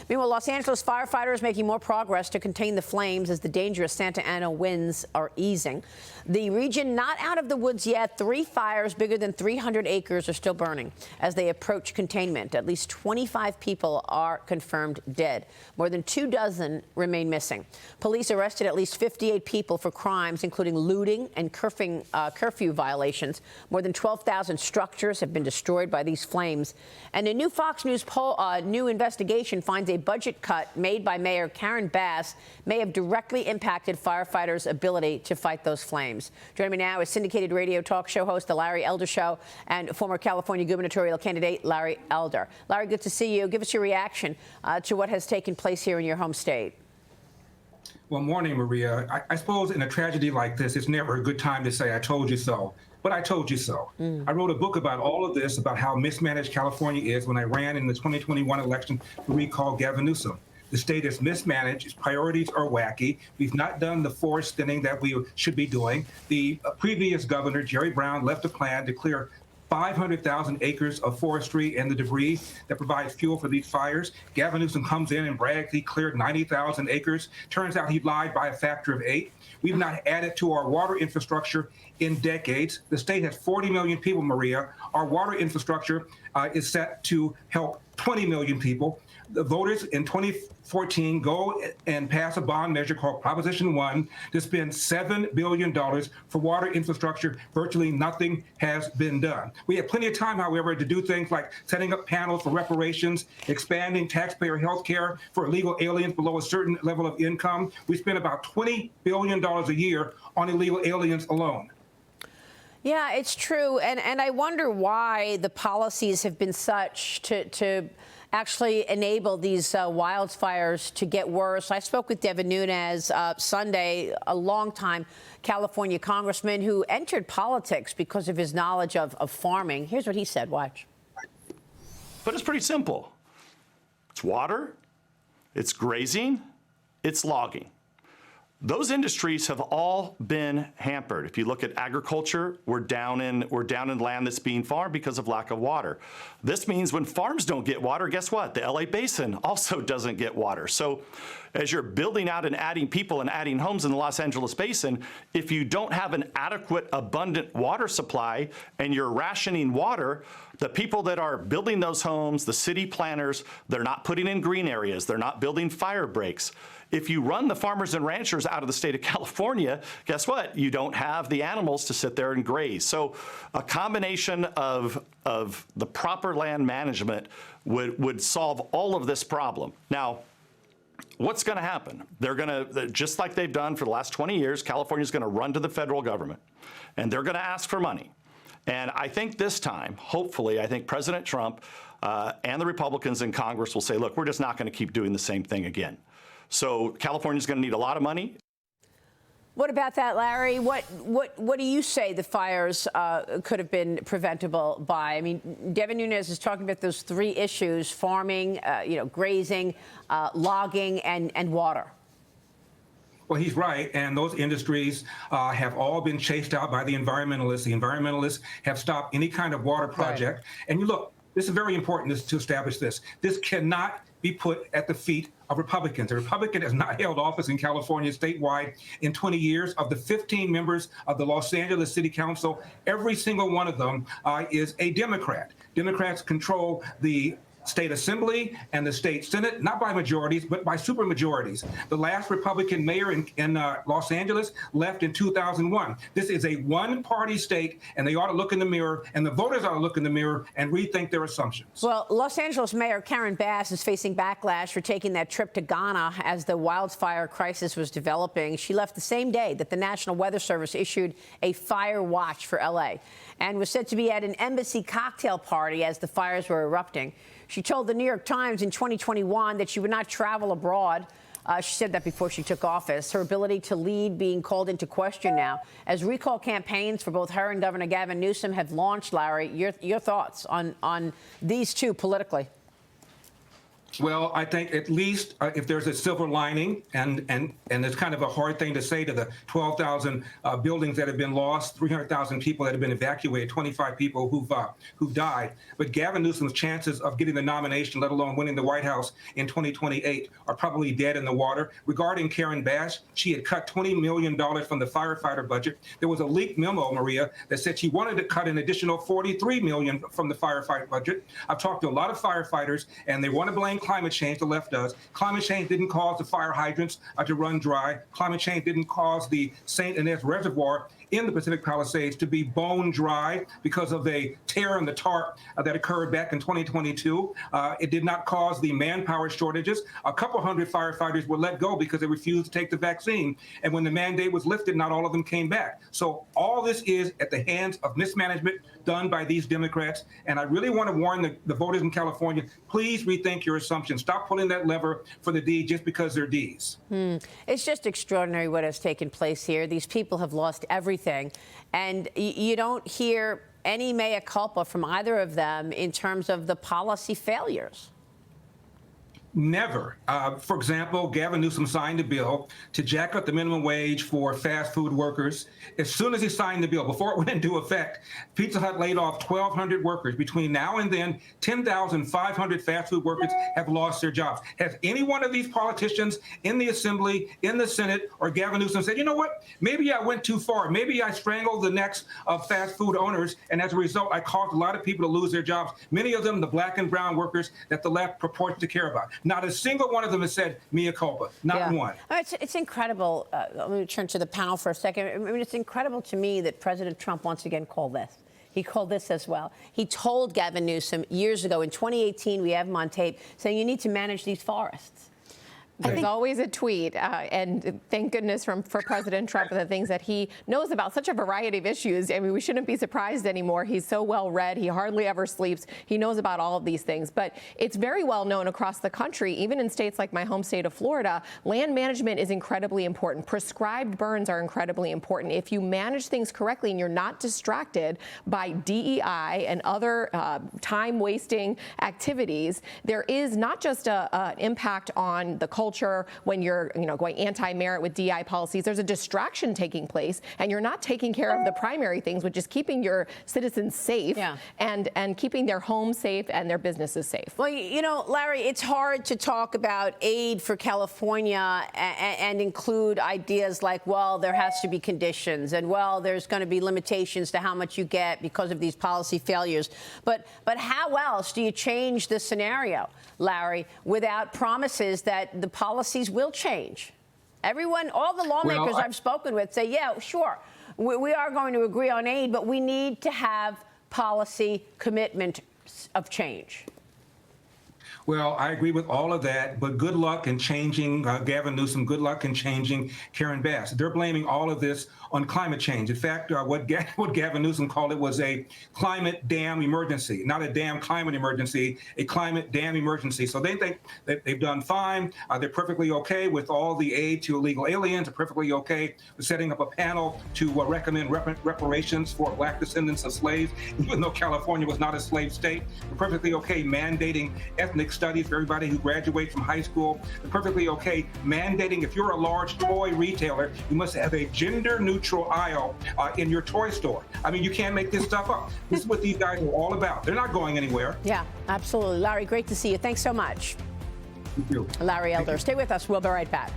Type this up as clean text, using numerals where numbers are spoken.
Meanwhile, Los Angeles firefighters making more progress to contain the flames as the dangerous Santa Ana winds are easing. The region not out of the woods yet. 3 fires bigger than 300 acres are still burning as they approach containment. At least 25 people are confirmed dead. More than 24 remain missing. Police arrested at least 58 people for crimes, including looting and curfew violations. More than 12,000 structures have been destroyed by these flames. And a new Fox News poll, new investigation finds a budget cut made by Mayor Karen Bass may have directly impacted firefighters' ability to fight those flames. Joining me now is syndicated radio talk show host The Larry Elder Show and former California gubernatorial candidate Larry Elder. Larry, good to see you. Give us your reaction to what has taken place here in your home state. Well, morning, Maria. I suppose in a tragedy like this, it's never a good time to say, I told you so. But I told you so. I wrote a book about all of this, about how mismanaged California is when I ran in the 2021 election to recall Gavin Newsom. The state is mismanaged. Its priorities are wacky. We've not done the forest thinning that we should be doing. The previous governor, Jerry Brown, left a plan to clear 500,000 acres of forestry and the debris that provides fuel for these fires. Gavin Newsom comes in and brags he cleared 90,000 acres. Turns out he lied by a factor of 8. We've not added to our water infrastructure in decades. The state has 40 million people, Maria. Our water infrastructure is set to help 20 million people. The voters in 2014 go and pass a bond measure called Proposition 1 to spend $7 billion for water infrastructure. Virtually nothing has been done. We have plenty of time, however, to do things like setting up panels for reparations, expanding taxpayer health care for illegal aliens below a certain level of income. We spend about $20 billion a year on illegal aliens alone. Yeah, it's true. And I wonder why the policies have been such to actually enable these wildfires to get worse. I spoke with Devin Nunes Sunday, a longtime California congressman who entered politics because of his knowledge of farming. Here's what he said. Watch. But it's pretty simple. It's water, it's grazing, it's logging. Those industries have all been hampered. If you look at agriculture, we're down in land that's being farmed because of lack of water. This means when farms don't get water, guess what? The LA Basin also doesn't get water. So as you're building out and adding people and adding homes in the Los Angeles Basin, if you don't have an adequate, abundant water supply and you're rationing water, the people that are building those homes, the city planners, they're not putting in green areas, they're not building fire breaks. If you run the farmers and ranchers out of the state of California, guess what? You don't have the animals to sit there and graze. So a combination of the proper land management would solve all of this problem. Now, what's going to happen? They're going to, just like they've done for the last 20 years, California's going to run to the federal government, and they're going to ask for money. And I think this time, hopefully, I think President Trump and the Republicans in Congress will say, look, we're just not going to keep doing the same thing again. So California's going to need a lot of money. What about that, Larry? What do you say the fires could have been preventable by? I mean, Devin Nunes is talking about those 3 issues: farming, grazing, logging, and water. Well, he's right, and those industries have all been chased out by the environmentalists. The environmentalists have stopped any kind of water project. Right. And you look, this is very important to establish this. This cannot be put at the feet of Republicans. A Republican has not held office in California statewide in 20 years. Of the 15 members of the Los Angeles City Council, every single one of them is a Democrat. Democrats control the state assembly and the state senate, not by majorities, but by supermajorities. The last Republican mayor in Los Angeles left in 2001. This is a one-party state, and they ought to look in the mirror, and the voters ought to look in the mirror and rethink their assumptions. Well, Los Angeles Mayor Karen Bass is facing backlash for taking that trip to Ghana as the wildfire crisis was developing. She left the same day that the National Weather Service issued a fire watch for L.A. and was said to be at an embassy cocktail party as the fires were erupting. She told the New York Times in 2021 that she would not travel abroad. She said that before she took office. Her ability to lead being called into question now as recall campaigns for both her and Governor Gavin Newsom have launched. Larry, your thoughts on these two politically? Well, I think at least if there's a silver lining, and it's kind of a hard thing to say to the 12,000 buildings that have been lost, 300,000 people that have been evacuated, 25 people who've died. But Gavin Newsom's chances of getting the nomination, let alone winning the White House in 2028, are probably dead in the water. Regarding Karen Bass, she had cut $20 million from the firefighter budget. There was a leaked memo, Maria, that said she wanted to cut an additional $43 million from the firefight budget. I've talked to a lot of firefighters, and they want to blame climate change. The left does. Climate change didn't cause the fire hydrants to run dry. Climate change didn't cause the St. Inez Reservoir in the Pacific Palisades to be bone dry because of a tear in the tarp that occurred back in 2022. It did not cause the manpower shortages. A couple hundred firefighters were let go because they refused to take the vaccine. And when the mandate was lifted, not all of them came back. So all this is at the hands of mismanagement done by these Democrats. And I really want to warn the voters in California, please rethink your assumptions. Stop pulling that lever for the D just because they're Ds. It's just extraordinary what has taken place here. These people have lost everything. And you don't hear any mea culpa from either of them in terms of the policy failures. Never. For example, Gavin Newsom signed a bill to jack up the minimum wage for fast food workers. As soon as he signed the bill, before it went into effect, Pizza Hut laid off 1,200 workers. Between now and then, 10,500 fast food workers have lost their jobs. Has any one of these politicians in the Assembly, in the Senate, or Gavin Newsom said, you know what, maybe I went too far. Maybe I strangled the necks of fast food owners, and as a result, I caused a lot of people to lose their jobs, many of them the black and brown workers that the left purports to care about. Not a single one of them has said mea culpa. Not one. It's incredible. Let me turn to the panel for a second. I mean, it's incredible to me that President Trump once again called this. He called this as well. He told Gavin Newsom years ago, in 2018, we have him on tape, saying you need to manage these forests. There's always a tweet, and thank goodness for President Trump and the things that he knows about such a variety of issues. I mean, we shouldn't be surprised anymore. He's so well read. He hardly ever sleeps. He knows about all of these things. But it's very well known across the country, even in states like my home state of Florida, land management is incredibly important. Prescribed burns are incredibly important. If you manage things correctly and you're not distracted by DEI and other time-wasting activities, there is not just an impact on the culture when you're going anti-merit with DI policies. There's a distraction taking place, and you're not taking care of the primary things, which is keeping your citizens safe and keeping their homes safe and their businesses safe. Well, Larry, it's hard to talk about aid for California and include ideas like, well, there has to be conditions, and well, there's going to be limitations to how much you get because of these policy failures. But how else do you change the scenario, Larry, without promises that the policies will change? Everyone, all the lawmakers I've spoken with say, yeah, sure, we are going to agree on aid, but we need to have policy commitment of change. Well, I agree with all of that, but good luck in changing Gavin Newsom. Good luck in changing Karen Bass. They're blaming all of this on climate change. In fact, what Gavin Newsom called it was a climate dam emergency, not a damn climate emergency, a climate dam emergency. So they think that they've done fine. They're perfectly okay with all the aid to illegal aliens. They're perfectly okay with setting up a panel to recommend reparations for black descendants of slaves, even though California was not a slave state. They're perfectly okay mandating ethnic studies for everybody who graduates from high school. They're perfectly okay mandating if you're a large toy retailer, you must have a gender-neutral aisle in your toy store. I mean, you can't make this stuff up. This is what these guys are all about. They're not going anywhere. Yeah, absolutely. Larry, great to see you. Thanks so much. Thank you. Larry Elder. Stay with us. We'll be right back.